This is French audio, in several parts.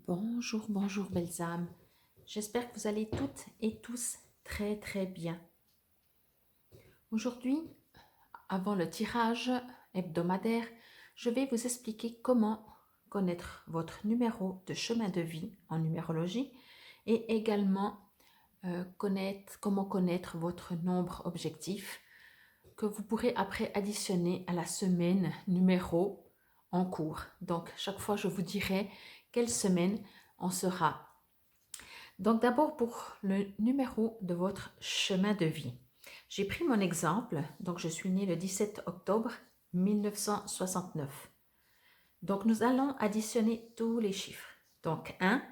Bonjour, bonjour belles âmes. J'espère que vous allez toutes et tous très très bien. Aujourd'hui, avant le tirage hebdomadaire, je vais vous expliquer comment connaître votre numéro de chemin de vie en numérologie et également comment connaître votre nombre objectif que vous pourrez après additionner à la semaine numéro en cours. Donc, chaque fois, je vous dirai quelle semaine on sera. Donc, d'abord, pour le numéro de votre chemin de vie. J'ai pris mon exemple. Donc, je suis née le 17 octobre 1969. Donc, nous allons additionner tous les chiffres. Donc, 1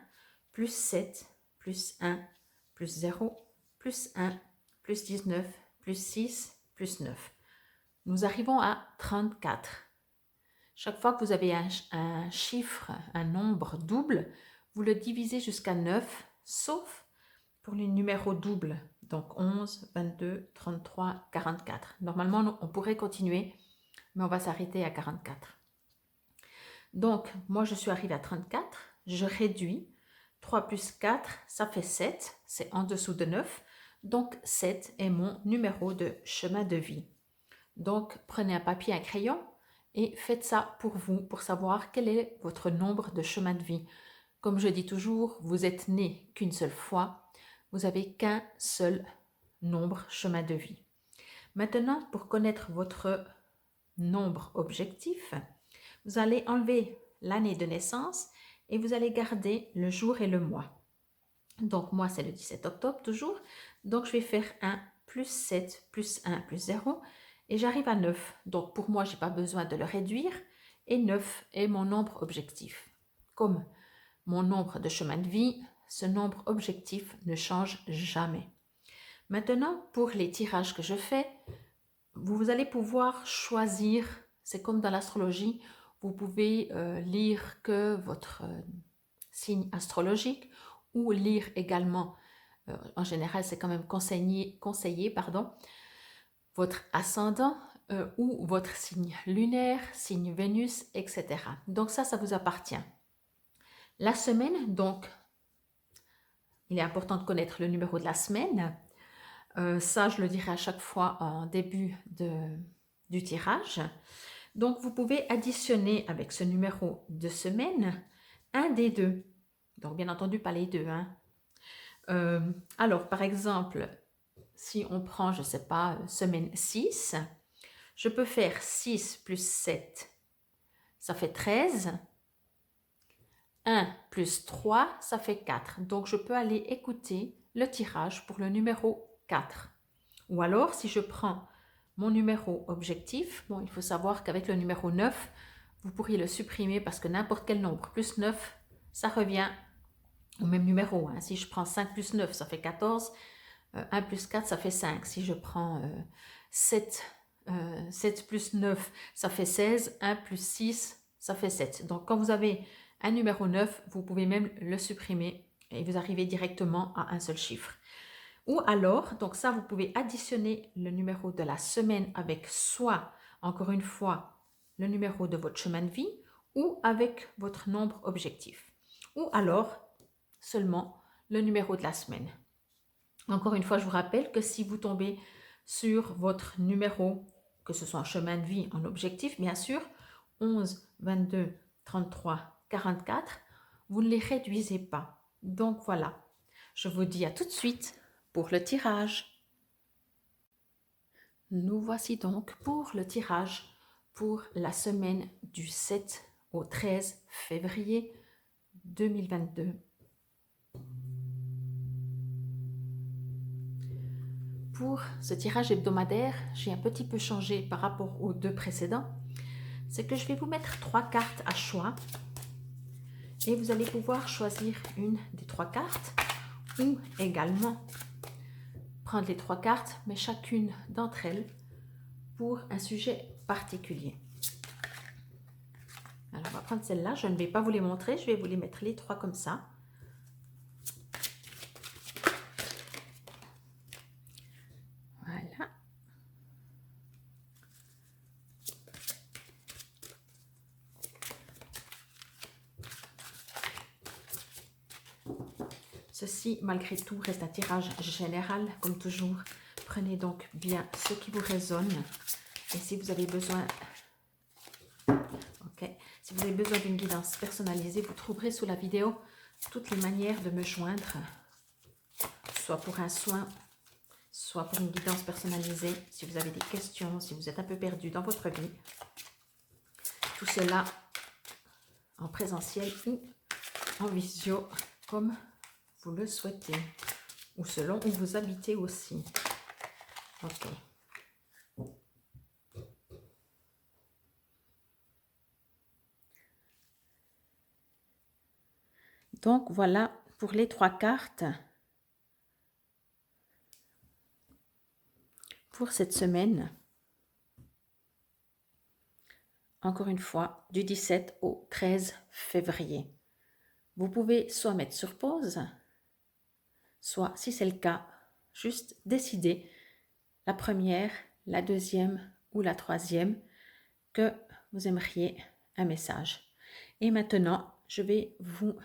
plus 7 plus 1 plus 0 plus 1 plus 19 plus 6 plus 9. Nous arrivons à 34. Chaque fois que vous avez un chiffre, un nombre double, vous le divisez jusqu'à 9, sauf pour les numéros doubles. Donc 11, 22, 33, 44. Normalement, on pourrait continuer, mais on va s'arrêter à 44. Donc, moi, je suis arrivée à 34. Je réduis. 3 plus 4, ça fait 7. C'est en dessous de 9. Donc, 7 est mon numéro de chemin de vie. Donc, prenez un papier, un crayon et faites ça pour vous, pour savoir quel est votre nombre de chemin de vie. Comme je dis toujours, vous êtes né qu'une seule fois, vous n'avez qu'un seul nombre chemin de vie. Maintenant, pour connaître votre nombre objectif, vous allez enlever l'année de naissance et vous allez garder le jour et le mois. Donc, moi, c'est le 17 octobre toujours. Donc, je vais faire 1 plus 7 plus 1 plus 0 et j'arrive à 9. Donc, pour moi, je n'ai pas besoin de le réduire et 9 est mon nombre objectif. Comme mon nombre de chemin de vie, ce nombre objectif ne change jamais. Maintenant, pour les tirages que je fais, vous allez pouvoir choisir, c'est comme dans l'astrologie, vous pouvez lire que votre signe astrologique ou lire également, en général c'est quand même conseillé, votre ascendant ou votre signe lunaire, signe Vénus, etc. Donc ça vous appartient. La semaine, donc, il est important de connaître le numéro de la semaine. Ça, je le dirai à chaque fois en début du tirage. Donc, vous pouvez additionner avec ce numéro de semaine un des deux. Donc, bien entendu, pas les deux. Alors, par exemple, si on prend, je ne sais pas, semaine 6, je peux faire 6 plus 7, ça fait 13. 1 plus 3, ça fait 4. Donc, je peux aller écouter le tirage pour le numéro 4. Ou alors, si je prends mon numéro objectif, bon, il faut savoir qu'avec le numéro 9, vous pourriez le supprimer parce que n'importe quel nombre plus 9, ça revient au même numéro. Si je prends 5 plus 9, ça fait 14. 1 plus 4, ça fait 5. Si je prends 7 plus 9, ça fait 16. 1 plus 6, ça fait 7. Donc, quand vous avez un numéro 9, vous pouvez même le supprimer et vous arrivez directement à un seul chiffre. Ou alors, donc ça, vous pouvez additionner le numéro de la semaine avec soit, encore une fois, le numéro de votre chemin de vie ou avec votre nombre objectif. Ou alors, seulement le numéro de la semaine. Encore une fois, je vous rappelle que si vous tombez sur votre numéro, que ce soit en chemin de vie, en objectif, bien sûr, 11, 22, 33, 44, vous ne les réduisez pas. Donc voilà, je vous dis à tout de suite pour le tirage. Nous voici donc pour le tirage pour la semaine du 7 au 13 février 2022. Pour ce tirage hebdomadaire, j'ai un petit peu changé par rapport aux deux précédents. C'est que je vais vous mettre 3 cartes à choix et vous allez pouvoir choisir une des 3 cartes ou également prendre les 3 cartes, mais chacune d'entre elles pour un sujet particulier. Alors, on va prendre celle-là. Je ne vais pas vous les montrer, je vais vous les mettre les 3 comme ça. Voilà. Ceci, malgré tout, reste un tirage général, comme toujours. Prenez donc bien ce qui vous résonne. Et si vous avez besoin... Ok. Si vous avez besoin d'une guidance personnalisée, vous trouverez sous la vidéo toutes les manières de me joindre, soit pour un soin, soit pour une guidance personnalisée, si vous avez des questions, si vous êtes un peu perdu dans votre vie. Tout cela en présentiel ou en visio, comme vous le souhaitez, ou selon où vous habitez aussi. Ok. Donc voilà pour les 3 cartes pour cette semaine. Encore une fois, du 17 au 13 février. Vous pouvez soit mettre sur pause, soit, si c'est le cas, juste décider la première, la deuxième ou la troisième que vous aimeriez un message. Et maintenant, je vais vous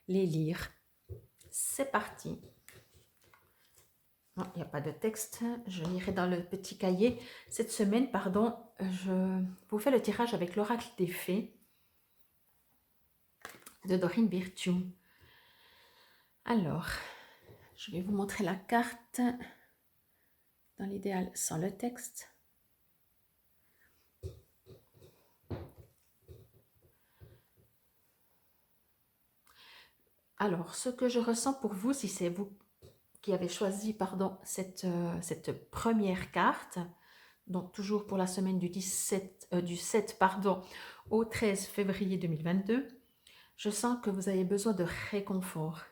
les lire. C'est parti. Il n'y a pas de texte, je lirai dans le petit cahier. Cette semaine, pardon, je vous fais le tirage avec l'oracle des fées de Dorine Virtue. Alors, je vais vous montrer la carte, dans l'idéal sans le texte. Alors, ce que je ressens pour vous, si c'est vous qui avez choisi pardon, cette première carte, donc toujours pour la semaine du 7 pardon, au 13 février 2022, je sens que vous avez besoin de réconfort,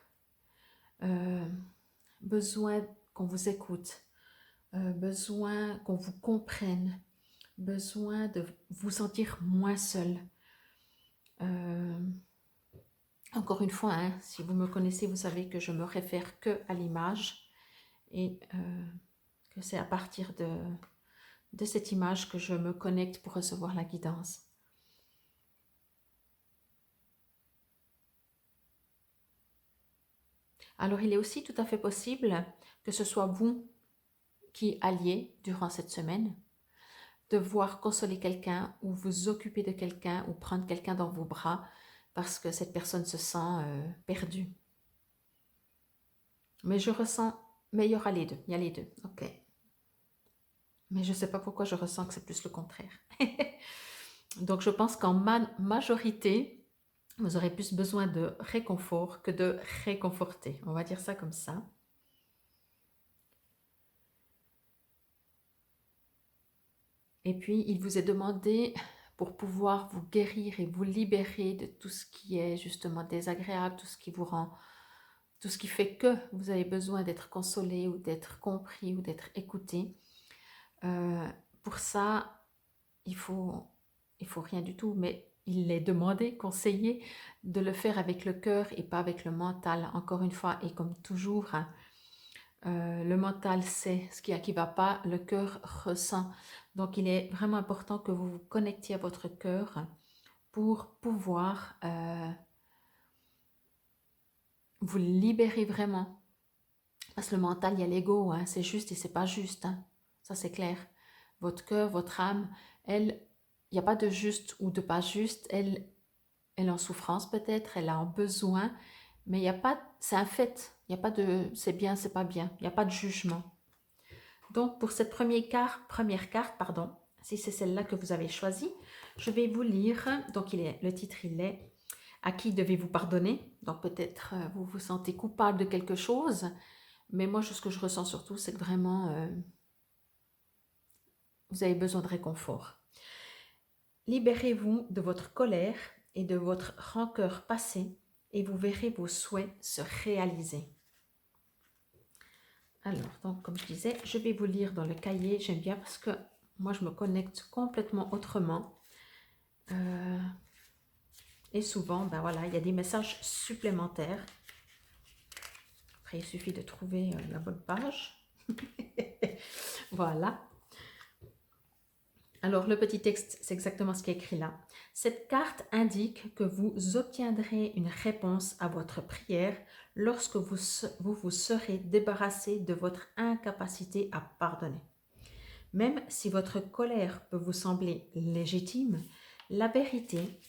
besoin qu'on vous écoute, besoin qu'on vous comprenne, besoin de vous sentir moins seul. Encore une fois, hein, si vous me connaissez, vous savez que je me réfère que à l'image et que c'est à partir de cette image que je me connecte pour recevoir la guidance. Alors, il est aussi tout à fait possible que ce soit vous qui alliez durant cette semaine, devoir consoler quelqu'un ou vous occuper de quelqu'un ou prendre quelqu'un dans vos bras parce que cette personne se sent perdue. Mais je ressens, mais il y aura les deux, il y a les deux, ok. Mais je ne sais pas pourquoi je ressens que c'est plus le contraire. Donc je pense qu'en majorité, vous aurez plus besoin de réconfort que de réconforter. On va dire ça comme ça. Et puis, il vous est demandé, pour pouvoir vous guérir et vous libérer de tout ce qui est justement désagréable, tout ce qui vous rend, tout ce qui fait que vous avez besoin d'être consolé ou d'être compris ou d'être écouté. Pour ça, il faut rien du tout, mais il est demandé, conseillé de le faire avec le cœur et pas avec le mental. Encore une fois, et comme toujours, hein, le mental sait ce qui va pas, le cœur ressent. Donc, il est vraiment important que vous vous connectiez à votre cœur pour pouvoir vous libérer vraiment. Parce que le mental, il y a l'ego, hein, c'est juste et c'est pas juste. Hein. Ça, c'est clair. Votre cœur, votre âme, elle, il n'y a pas de juste ou de pas juste. Elle est en souffrance peut-être, elle a un besoin, mais il n'y a pas, c'est un fait. Il n'y a pas de c'est bien, c'est pas bien. Il n'y a pas de jugement. Donc, pour cette première carte, pardon, si c'est celle-là que vous avez choisie, je vais vous lire. Donc, le titre, il est « À qui devez-vous pardonner ?» Donc, peut-être vous vous sentez coupable de quelque chose, mais moi, ce que je ressens surtout, c'est que vraiment, vous avez besoin de réconfort. Libérez-vous de votre colère et de votre rancœur passée et vous verrez vos souhaits se réaliser. Alors, donc, comme je disais, je vais vous lire dans le cahier. J'aime bien parce que moi, je me connecte complètement autrement. Et souvent, ben voilà, il y a des messages supplémentaires. Après, il suffit de trouver la bonne page. Voilà. Alors, le petit texte, c'est exactement ce qui est écrit là. Cette carte indique que vous obtiendrez une réponse à votre prière lorsque vous serez débarrassé de votre incapacité à pardonner. Même si votre colère peut vous sembler légitime, la vérité,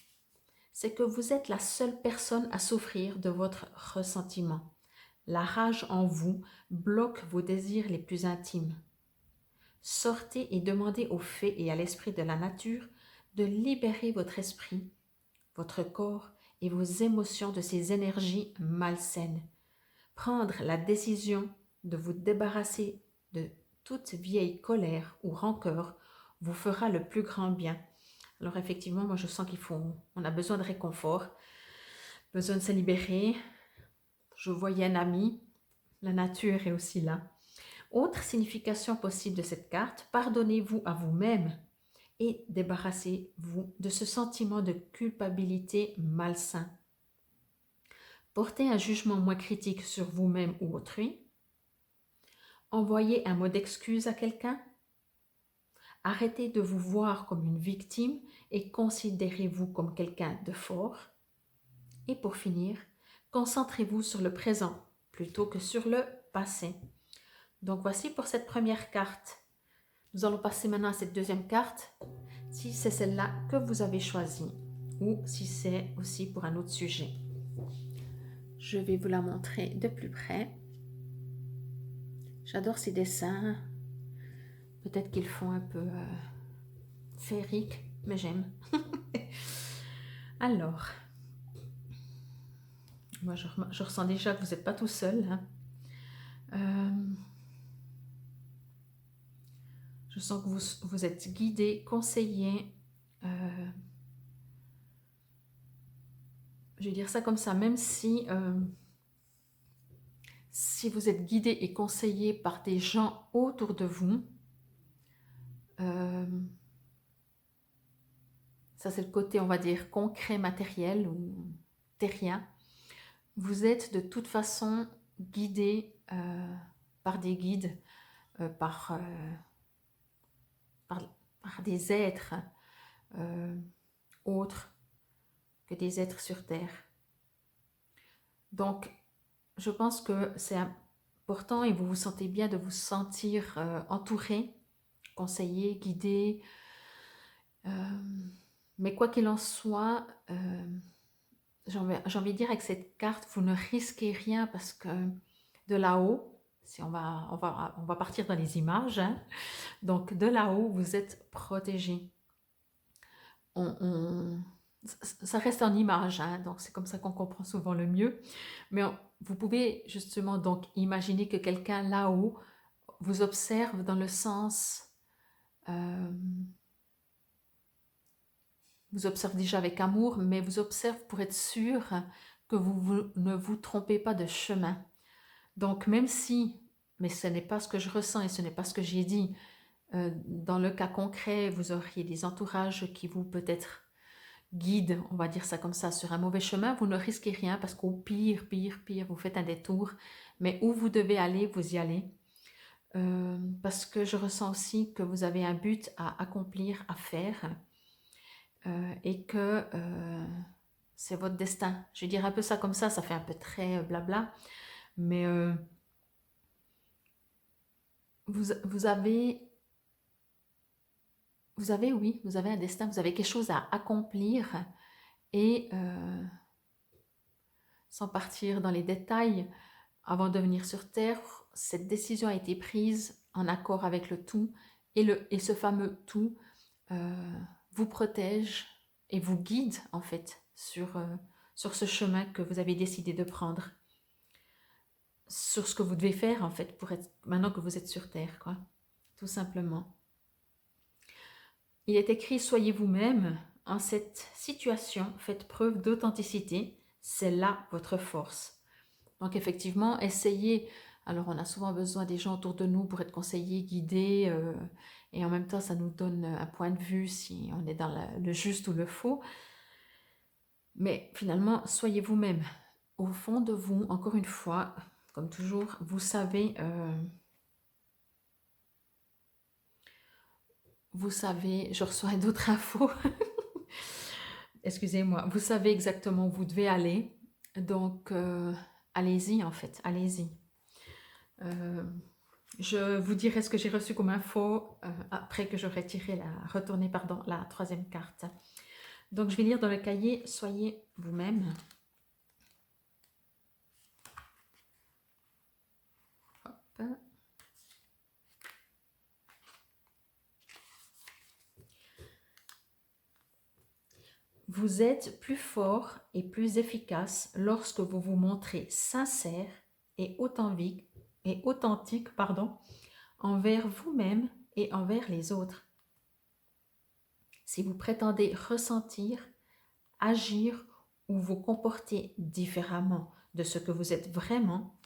c'est que vous êtes la seule personne à souffrir de votre ressentiment. La rage en vous bloque vos désirs les plus intimes. Sortez et demandez aux fées et à l'esprit de la nature de libérer votre esprit, votre corps et vos émotions de ces énergies malsaines. Prendre la décision de vous débarrasser de toute vieille colère ou rancœur vous fera le plus grand bien. Alors effectivement, moi je sens on a besoin de réconfort, besoin de se libérer. Je voyais un ami, la nature est aussi là. Autre signification possible de cette carte, pardonnez-vous à vous-même et débarrassez-vous de ce sentiment de culpabilité malsain. Portez un jugement moins critique sur vous-même ou autrui. Envoyez un mot d'excuse à quelqu'un. Arrêtez de vous voir comme une victime et considérez-vous comme quelqu'un de fort. Et pour finir, concentrez-vous sur le présent plutôt que sur le passé. Donc voici pour cette première carte. Nous allons passer maintenant à cette deuxième carte, si c'est celle-là que vous avez choisie ou si c'est aussi pour un autre sujet. Je vais vous la montrer de plus près. J'adore ces dessins. Peut-être qu'ils font un peu féerique, mais j'aime. Alors, moi je ressens déjà que vous n'êtes pas tout seul. Hein. Je sens que vous êtes guidé, conseillé. Je vais dire ça comme ça, même si vous êtes guidé et conseillé par des gens autour de vous, ça c'est le côté, on va dire, concret, matériel ou terrien, vous êtes de toute façon guidé par des guides, par des êtres autres que des êtres sur Terre. Donc, je pense que c'est important et vous vous sentez bien de vous sentir entouré, conseillé, guidé. Mais quoi qu'il en soit, j'ai envie de dire avec cette carte, vous ne risquez rien parce que de là-haut, si on va partir dans les images, hein, donc de là-haut, vous êtes protégé. Ça reste en image, hein, donc c'est comme ça qu'on comprend souvent le mieux. Mais vous pouvez justement donc imaginer que quelqu'un là-haut vous observe dans le sens... vous observe déjà avec amour, mais vous observe pour être sûr que vous ne vous trompez pas de chemin. Donc même si, mais ce n'est pas ce que je ressens et ce n'est pas ce que j'ai dit, dans le cas concret, vous auriez des entourages qui vous peut-être guident, on va dire ça comme ça, sur un mauvais chemin, vous ne risquez rien parce qu'au pire, vous faites un détour, mais où vous devez aller, vous y allez. Parce que je ressens aussi que vous avez un but à accomplir, à faire, et que c'est votre destin. Je vais dire un peu ça comme ça fait un peu très blabla, mais vous avez un destin, vous avez quelque chose à accomplir et sans partir dans les détails, avant de venir sur Terre, cette décision a été prise en accord avec le tout et ce fameux tout vous protège et vous guide en fait sur ce chemin que vous avez décidé de prendre, sur ce que vous devez faire en fait pour être, maintenant que vous êtes sur Terre, quoi, tout simplement. Il est écrit « Soyez vous-même, en cette situation, faites preuve d'authenticité, c'est là votre force. » Donc effectivement, essayez. Alors on a souvent besoin des gens autour de nous pour être conseillés, guidés, et en même temps ça nous donne un point de vue si on est dans le juste ou le faux. Mais finalement, soyez vous-même. Au fond de vous, encore une fois, comme toujours, vous savez vous savez, je reçois d'autres infos. Excusez-moi, vous savez exactement où vous devez aller. Donc, allez-y en fait, allez-y. Euh, je vous dirai ce que j'ai reçu comme info après que j'aurai retourné pardon, la troisième carte. Donc, je vais lire dans le cahier, soyez vous-même. Hop. Vous êtes plus fort et plus efficace lorsque vous vous montrez sincère et authentique, envers vous-même et envers les autres. Si vous prétendez ressentir, agir ou vous comporter différemment de ce que vous êtes vraiment,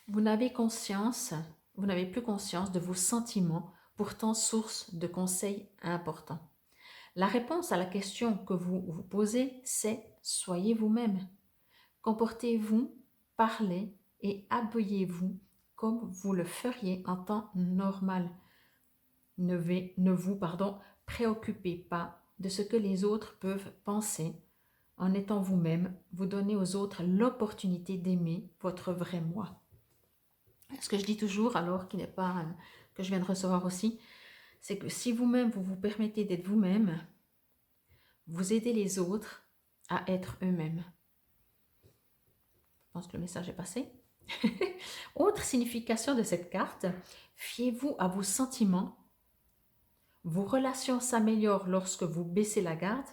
vous n'avez plus conscience de vos sentiments, pourtant source de conseils importants. La réponse à la question que vous vous posez, c'est « Soyez vous-même ». Comportez-vous, parlez et habillez-vous comme vous le feriez en temps normal. Ne vous préoccupez pas de ce que les autres peuvent penser. En étant vous-même, vous donnez aux autres l'opportunité d'aimer votre vrai moi. Ce que je dis toujours, alors qui n'est pas que je viens de recevoir aussi, c'est que si vous-même vous vous permettez d'être vous-même, vous aidez les autres à être eux-mêmes. Je pense que le message est passé. Autre signification de cette carte, fiez-vous à vos sentiments. Vos relations s'améliorent lorsque vous baissez la garde.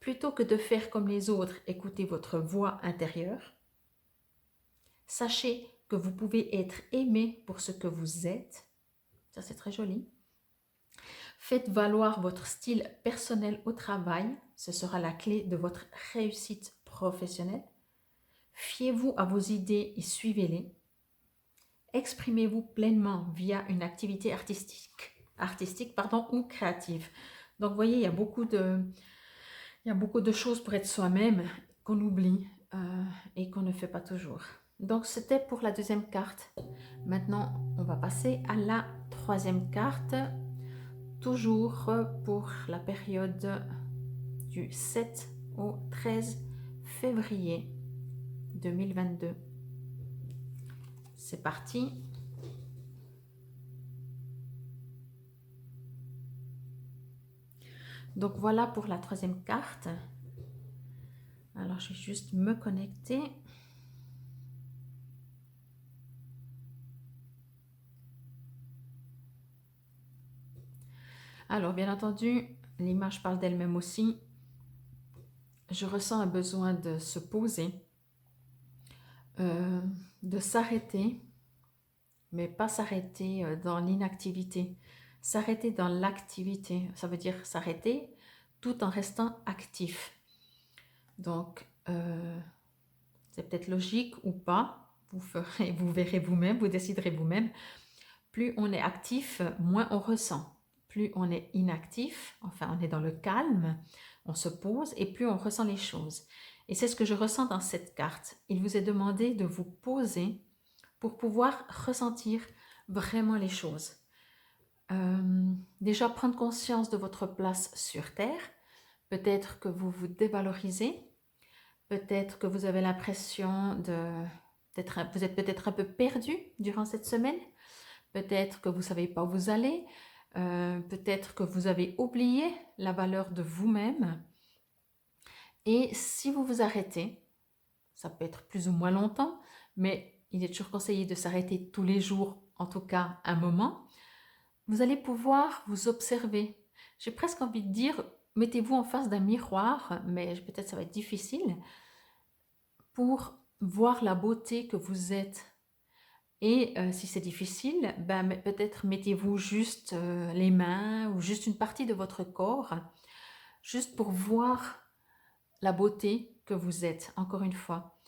Plutôt que de faire comme les autres, écoutez votre voix intérieure. Sachez que vous pouvez être aimé pour ce que vous êtes. Ça, c'est très joli. Faites valoir votre style personnel au travail. Ce sera la clé de votre réussite professionnelle. Fiez-vous à vos idées et suivez-les. Exprimez-vous pleinement via une activité artistique ou créative. Donc, vous voyez, il y a beaucoup de choses pour être soi-même qu'on oublie et qu'on ne fait pas toujours. Donc, c'était pour la deuxième carte. Maintenant, on va passer à la troisième carte, toujours pour la période du 7 au 13 février 2022. C'est parti. Donc voilà pour la troisième carte. Alors je vais juste me connecter. Alors bien entendu, l'image parle d'elle-même aussi. Je ressens un besoin de se poser, de s'arrêter, mais pas s'arrêter dans l'inactivité. S'arrêter dans l'activité, ça veut dire s'arrêter tout en restant actif. Donc, c'est peut-être logique ou pas, vous verrez vous-même, vous déciderez vous-même. Plus on est actif, moins on ressent. Plus on est inactif, enfin on est dans le calme, on se pose et plus on ressent les choses. Et c'est ce que je ressens dans cette carte. Il vous est demandé de vous poser pour pouvoir ressentir vraiment les choses. Déjà prendre conscience de votre place sur Terre. Peut-être que vous vous dévalorisez. Peut-être que vous avez l'impression vous êtes peut-être un peu perdu durant cette semaine. Peut-être que vous ne savez pas où vous allez. Peut-être que vous avez oublié la valeur de vous-même. Et si vous vous arrêtez, ça peut être plus ou moins longtemps, mais il est toujours conseillé de s'arrêter tous les jours, en tout cas un moment. Vous allez pouvoir vous observer. J'ai presque envie de dire, mettez-vous en face d'un miroir, mais peut-être ça va être difficile, pour voir la beauté que vous êtes. Et si c'est difficile, peut-être mettez-vous juste les mains ou juste une partie de votre corps, juste pour voir la beauté que vous êtes, encore une fois.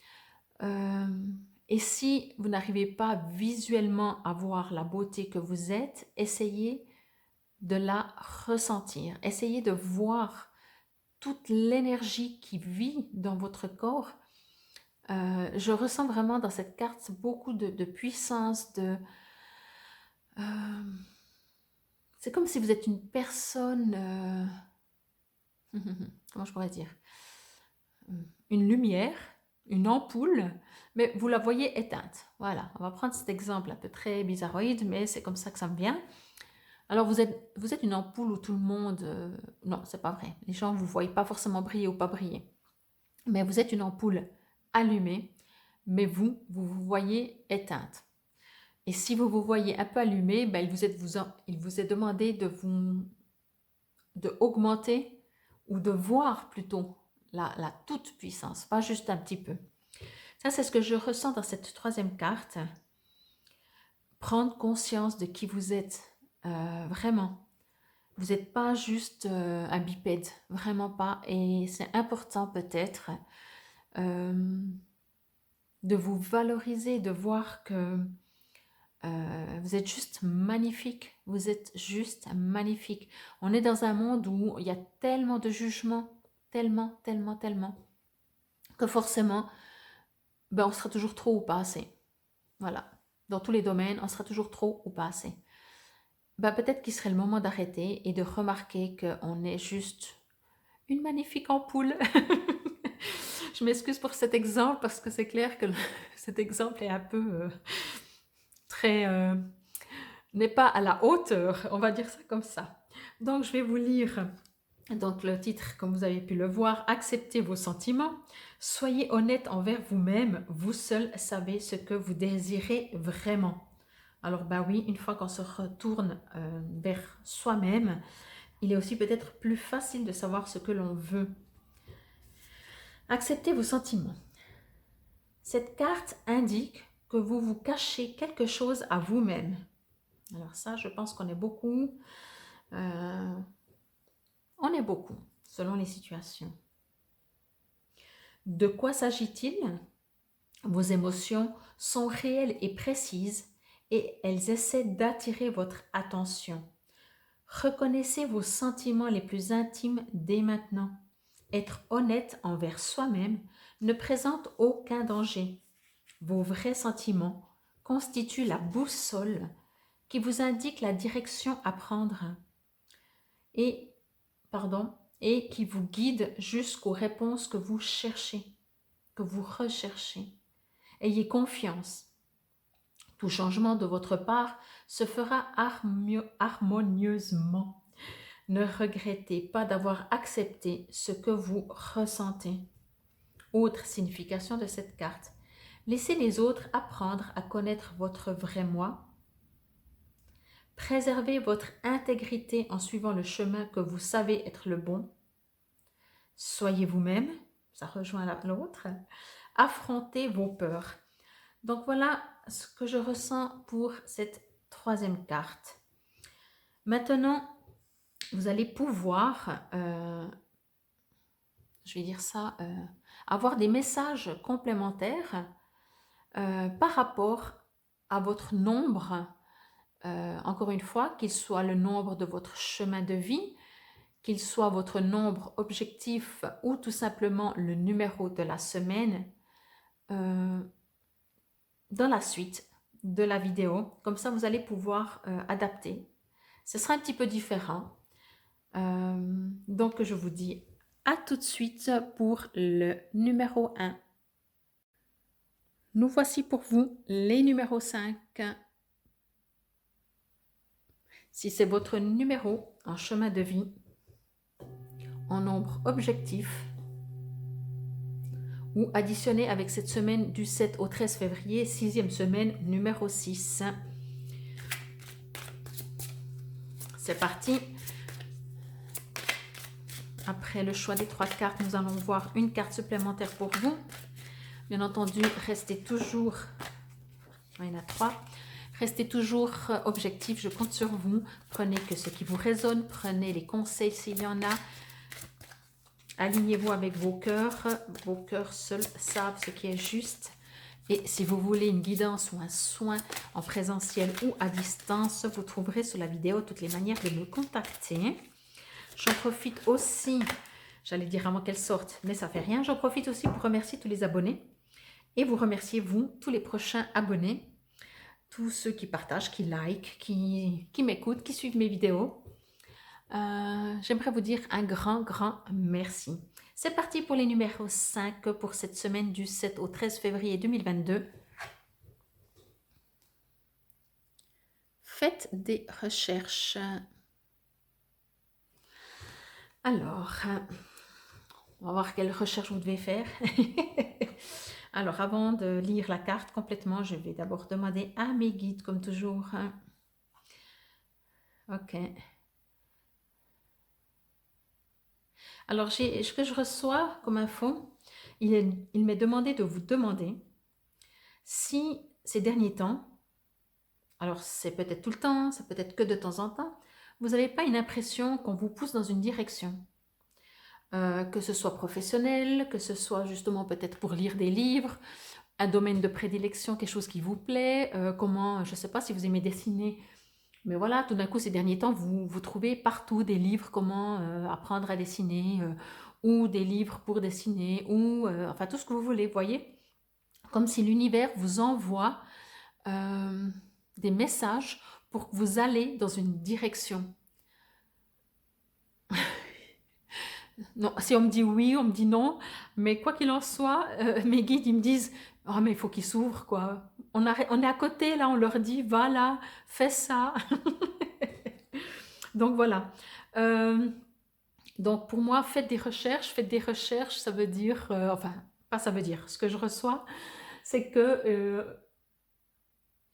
Et si vous n'arrivez pas visuellement à voir la beauté que vous êtes, essayez de la ressentir. Essayez de voir toute l'énergie qui vit dans votre corps. Je ressens vraiment dans cette carte beaucoup de puissance, c'est comme si vous êtes une personne, comment je pourrais dire, une lumière, une ampoule, mais vous la voyez éteinte. Voilà, on va prendre cet exemple un peu très bizarroïde, mais c'est comme ça que ça me vient. Alors vous êtes une ampoule où tout le monde... non, c'est pas vrai. Les gens ne vous voient pas forcément briller ou pas briller. Mais vous êtes une ampoule allumée, mais vous vous voyez éteinte. Et si vous vous voyez un peu allumé, ben, il vous est demandé de augmenter ou de voir plutôt la toute puissance, pas juste un petit peu. Ça, c'est ce que je ressens dans cette troisième carte. Prendre conscience de qui vous êtes, vraiment. Vous n'êtes pas juste un bipède, vraiment pas. Et c'est important peut-être de vous valoriser, de voir que vous êtes juste magnifique. Vous êtes juste magnifique. On est dans un monde où il y a tellement de jugements, tellement, tellement, tellement, que forcément, ben, on sera toujours trop ou pas assez. Voilà. Dans tous les domaines, on sera toujours trop ou pas assez. Ben, peut-être qu'il serait le moment d'arrêter et de remarquer qu'on est juste une magnifique ampoule. Je m'excuse pour cet exemple parce que c'est clair que cet exemple est un peu très... n'est pas à la hauteur, on va dire ça comme ça. Donc je vais vous lire donc le titre, comme vous avez pu le voir, acceptez vos sentiments, soyez honnête envers vous-même, vous seul savez ce que vous désirez vraiment. Alors bah oui, une fois qu'on se retourne vers soi-même, il est aussi peut-être plus facile de savoir ce que l'on veut. Acceptez vos sentiments. Cette carte indique que vous vous cachez quelque chose à vous-même. Alors ça, je pense qu'on est beaucoup. On est beaucoup, selon les situations. De quoi s'agit-il? Vos émotions sont réelles et précises et elles essaient d'attirer votre attention. Reconnaissez vos sentiments les plus intimes dès maintenant. Être honnête envers soi-même ne présente aucun danger. Vos vrais sentiments constituent la boussole qui vous indique la direction à prendre et qui vous guide jusqu'aux réponses que vous cherchez, que vous recherchez. Ayez confiance. Tout changement de votre part se fera harmonieusement. Ne regrettez pas d'avoir accepté ce que vous ressentez. Autre signification de cette carte. Laissez les autres apprendre à connaître votre vrai moi. Préservez votre intégrité en suivant le chemin que vous savez être le bon. Soyez vous-même, ça rejoint l'autre. Affrontez vos peurs. Donc voilà ce que je ressens pour cette troisième carte. Maintenant, vous allez pouvoir, je vais dire ça, avoir des messages complémentaires par rapport à votre nombre, encore une fois, qu'il soit le nombre de votre chemin de vie, qu'il soit votre nombre objectif ou tout simplement le numéro de la semaine, dans la suite de la vidéo. Comme ça, vous allez pouvoir adapter. Ce sera un petit peu différent. Donc, je vous dis à tout de suite pour le numéro 1. Nous voici pour vous les numéros 5. Si c'est votre numéro en chemin de vie, en nombre objectif, ou additionné avec cette semaine du 7 au 13 février, 6e semaine, numéro 6. C'est parti. Après le choix des 3 cartes, nous allons voir une carte supplémentaire pour vous. Bien entendu, restez toujours, il y en a 3, restez toujours objectif, je compte sur vous. Prenez que ce qui vous résonne, prenez les conseils s'il y en a. Alignez-vous avec vos cœurs seuls savent ce qui est juste. Et si vous voulez une guidance ou un soin en présentiel ou à distance, vous trouverez sous la vidéo toutes les manières de me contacter. J'en profite aussi, j'allais dire avant qu'elle sorte, mais ça fait rien. J'en profite aussi pour remercier tous les abonnés et vous remercier vous, tous les prochains abonnés. tous ceux qui partagent, qui like, qui m'écoutent, qui suivent mes vidéos. J'aimerais vous dire un grand merci. C'est parti pour les numéros 5 pour cette semaine du 7 au 13 février 2022. Faites des recherches. Alors, on va voir quelle recherche vous devez faire. Alors, avant de lire la carte complètement, je vais d'abord demander à mes guides, comme toujours. Ok. Alors, ce que je reçois comme info, il m'est demandé de vous demander si ces derniers temps, alors c'est peut-être tout le temps, c'est peut-être que de temps en temps, vous n'avez pas une impression qu'on vous pousse dans une direction. Que ce soit professionnel, que ce soit justement peut-être pour lire des livres, un domaine de prédilection, quelque chose qui vous plaît, comment, je ne sais pas si vous aimez dessiner, mais voilà, tout d'un coup, ces derniers temps, vous trouvez partout des livres comment apprendre à dessiner, ou des livres pour dessiner, ou enfin tout ce que vous voulez, voyez, comme si l'univers vous envoie des messages pour que vous allez dans une direction. Non, si on me dit oui, on me dit non, mais quoi qu'il en soit, mes guides, ils me disent « Oh, mais il faut qu'ils s'ouvrent, quoi. On est à côté, là, on leur dit « Va là, fais ça. » Donc, voilà. Donc, pour moi, faites des recherches, ça veut dire... enfin, pas ça veut dire. Ce que je reçois, c'est que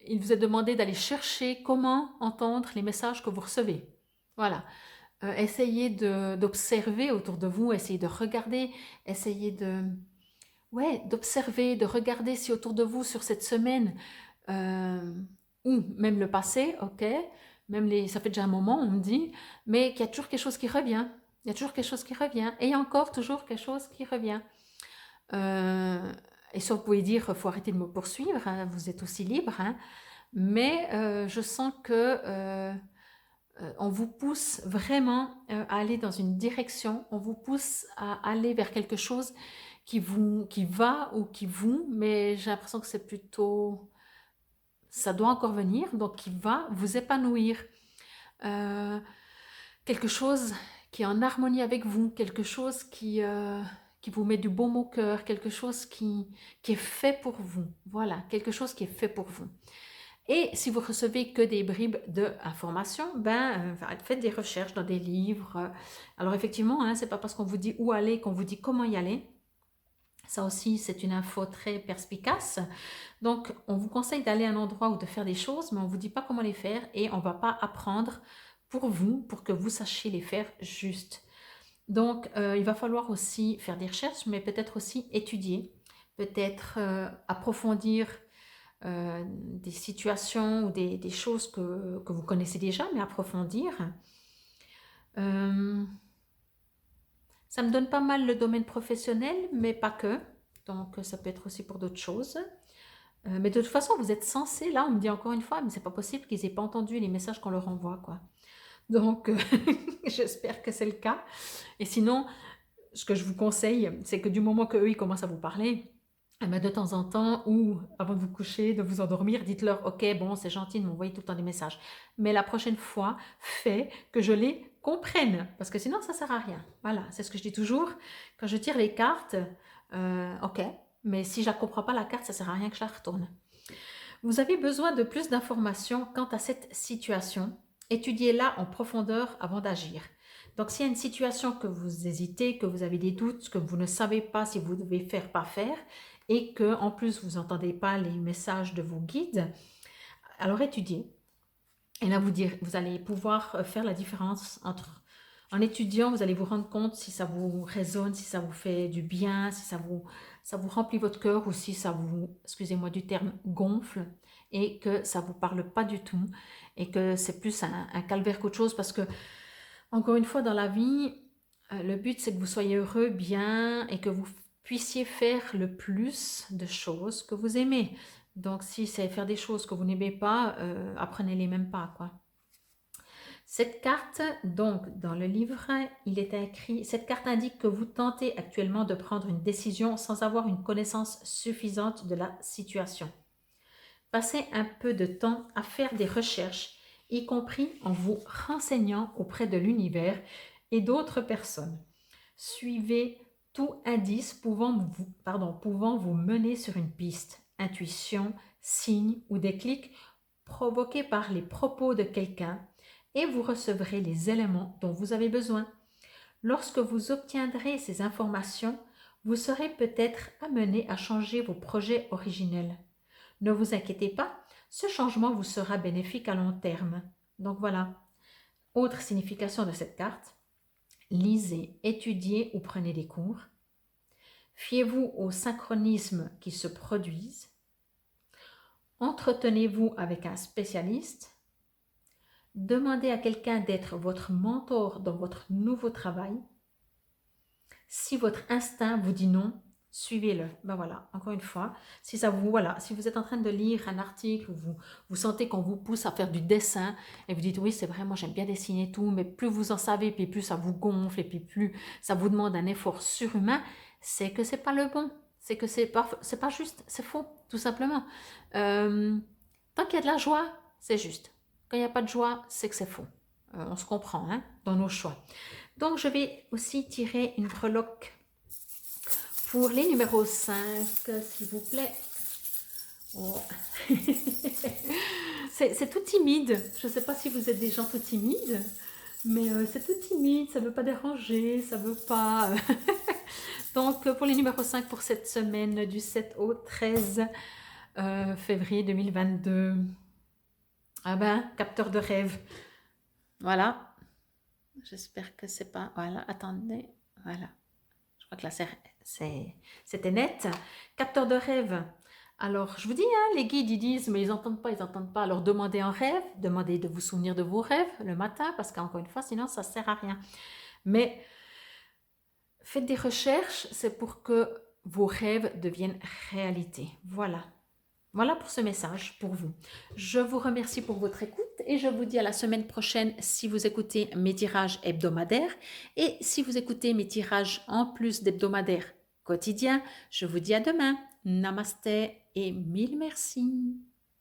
il vous est demandé d'aller chercher comment entendre les messages que vous recevez. Voilà. Essayez d'observer autour de vous, essayez de regarder, essayez d'observer, de regarder si autour de vous sur cette semaine, ou même le passé, ok, ça fait déjà un moment, on me dit, mais qu'il y a toujours quelque chose qui revient, il y a toujours quelque chose qui revient, et il y a encore toujours quelque chose qui revient. Et ça, vous pouvez dire, il faut arrêter de me poursuivre, hein, vous êtes aussi libre, hein, mais je sens que on vous pousse vraiment à aller dans une direction, on vous pousse à aller vers quelque chose qui va ou qui vous, mais j'ai l'impression que c'est plutôt, ça doit encore venir, donc qui va vous épanouir. Quelque chose qui est en harmonie avec vous, quelque chose qui vous met du baume au cœur, quelque chose qui est fait pour vous. Voilà, quelque chose qui est fait pour vous. Et si vous recevez que des bribes d'informations, faites des recherches dans des livres. Alors effectivement, hein, c'est pas parce qu'on vous dit où aller qu'on vous dit comment y aller. Ça aussi, c'est une info très perspicace. Donc, on vous conseille d'aller à un endroit ou de faire des choses, mais on ne vous dit pas comment les faire et on ne va pas apprendre pour vous, pour que vous sachiez les faire juste. Donc, il va falloir aussi faire des recherches, mais peut-être aussi étudier, peut-être approfondir des situations ou des choses que vous connaissez déjà, mais approfondir. Ça me donne pas mal le domaine professionnel, mais pas que. Donc, ça peut être aussi pour d'autres choses. Mais de toute façon, vous êtes censé, là, on me dit encore une fois, mais c'est pas possible qu'ils aient pas entendu les messages qu'on leur envoie, quoi. Donc, j'espère que c'est le cas. Et sinon, ce que je vous conseille, c'est que du moment qu'eux, ils commencent à vous parler, de temps en temps, ou avant de vous coucher, de vous endormir, dites-leur, ok, bon, c'est gentil de m'envoyer tout le temps des messages, mais la prochaine fois, fais que je les comprenne, parce que sinon, ça sert à rien. Voilà, c'est ce que je dis toujours. Quand je tire les cartes, ok, mais si je ne comprends pas la carte, ça sert à rien que je la retourne. Vous avez besoin de plus d'informations quant à cette situation. Étudiez-la en profondeur avant d'agir. Donc, s'il y a une situation que vous hésitez, que vous avez des doutes, que vous ne savez pas si vous devez faire, pas faire, et que en plus vous n'entendez pas les messages de vos guides, alors étudiez. Et là, vous allez pouvoir faire la différence entre, en étudiant, vous allez vous rendre compte si ça vous résonne, si ça vous fait du bien, si ça vous remplit votre cœur ou si ça vous, excusez-moi du terme, gonfle et que ça ne vous parle pas du tout et que c'est plus un calvaire qu'autre chose parce que, encore une fois, dans la vie, le but c'est que vous soyez heureux, bien et que vous puissiez faire le plus de choses que vous aimez. Donc, si c'est faire des choses que vous n'aimez pas, apprenez-les même pas, quoi. Cette carte, donc, dans le livre, il est écrit, cette carte indique que vous tentez actuellement de prendre une décision sans avoir une connaissance suffisante de la situation. Passez un peu de temps à faire des recherches, y compris en vous renseignant auprès de l'univers et d'autres personnes. Suivez tout indice pouvant vous mener sur une piste, intuition, signe ou déclic provoqué par les propos de quelqu'un et vous recevrez les éléments dont vous avez besoin. Lorsque vous obtiendrez ces informations, vous serez peut-être amené à changer vos projets originels. Ne vous inquiétez pas, ce changement vous sera bénéfique à long terme. Donc voilà, autre signification de cette carte. Lisez, étudiez ou prenez des cours. Fiez-vous aux synchronismes qui se produisent. Entretenez-vous avec un spécialiste. Demandez à quelqu'un d'être votre mentor dans votre nouveau travail. Si votre instinct vous dit non, suivez-le. Ben voilà, encore une fois, si vous êtes en train de lire un article, vous sentez qu'on vous pousse à faire du dessin et vous dites oui, c'est vrai, moi j'aime bien dessiner tout, mais plus vous en savez, puis plus ça vous gonfle et puis plus ça vous demande un effort surhumain, c'est que c'est pas le bon, c'est que c'est pas juste, c'est faux, tout simplement. Tant qu'il y a de la joie, c'est juste. Quand il n'y a pas de joie, c'est que c'est faux. On se comprend hein, dans nos choix. Donc, je vais aussi tirer une breloque pour les numéros 5, s'il vous plaît. Oh. C'est tout timide. Je ne sais pas si vous êtes des gens tout timides, mais c'est tout timide, ça ne veut pas déranger, ça ne veut pas... Donc, pour les numéros 5 pour cette semaine du 7 au 13 février 2022. Ah ben, capteur de rêve. Voilà. J'espère que c'est pas... Voilà, attendez. Voilà. Je crois que là, c'était net. Capteur de rêve. Alors, je vous dis, hein, les guides, ils disent, mais ils n'entendent pas, ils n'entendent pas. Alors, demandez en rêve, demandez de vous souvenir de vos rêves le matin, parce qu'encore une fois, sinon, ça ne sert à rien. Mais faites des recherches, c'est pour que vos rêves deviennent réalité. Voilà. Voilà pour ce message pour vous. Je vous remercie pour votre écoute et je vous dis à la semaine prochaine si vous écoutez mes tirages hebdomadaires et si vous écoutez mes tirages en plus d'hebdomadaires quotidiens, je vous dis à demain. Namasté et mille merci.